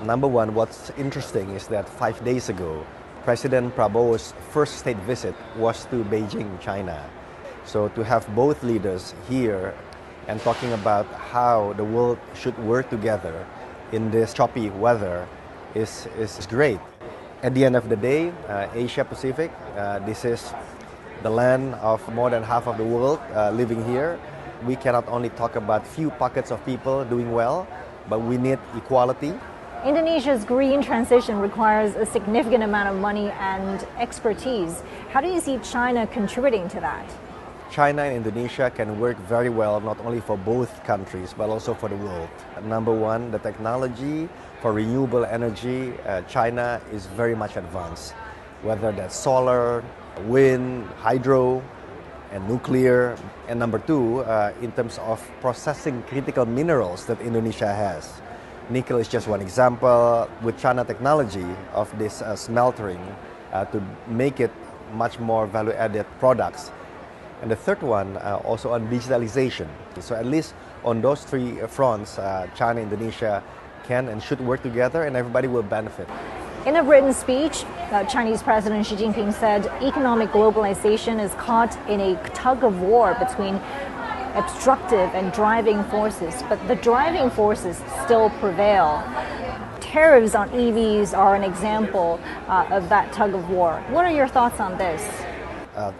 Number one, what's interesting is that 5 days ago, President Prabowo's first state visit was to Beijing, China. So to have both leaders here and talking about how the world should work together in this choppy weather is great. At the end of the day, Asia Pacific, this is the land of more than half of the world living here. We cannot only talk about few pockets of people doing well, but we need equality. Indonesia's green transition requires a significant amount of money and expertise. How do you see China contributing to that? China and Indonesia can work very well, not only for both countries, but also for the world. Number one, the technology for renewable energy, China is very much advanced. Whether that's solar, wind, hydro, and nuclear. And number two, in terms of processing critical minerals that Indonesia has. Nickel is just one example. With China technology of this smeltering to make it much more value-added products. And the third one, also on digitalization. So at least on those three fronts, China and Indonesia can and should work together, and everybody will benefit. In a written speech, Chinese President Xi Jinping said economic globalization is caught in a tug of war between obstructive and driving forces, but the driving forces still prevail. Tariffs on EVs are an example of that tug of war. What are your thoughts on this?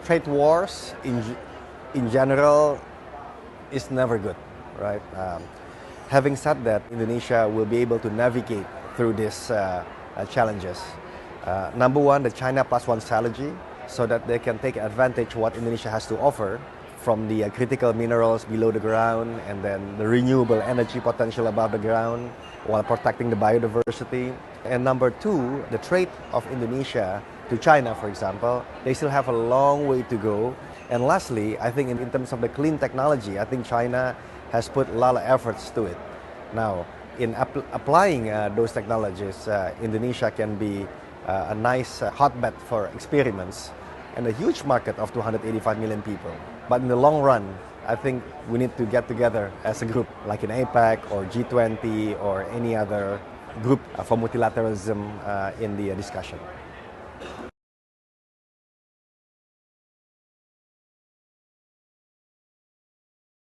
Trade wars in general is never good, right? Having said that, Indonesia will be able to navigate through these challenges. Number one, the China Plus One strategy, so that they can take advantage of what Indonesia has to offer, from the critical minerals below the ground and then the renewable energy potential above the ground while protecting the biodiversity. And number two, the trade of Indonesia to China, for example, they still have a long way to go. And lastly, I think in terms of the clean technology, I think China has put a lot of efforts to it. Now, in applying those technologies, Indonesia can be a nice hotbed for experiments and a huge market of 285 million people. But in the long run, I think we need to get together as a group, like in APEC or G20 or any other group for multilateralism in the discussion.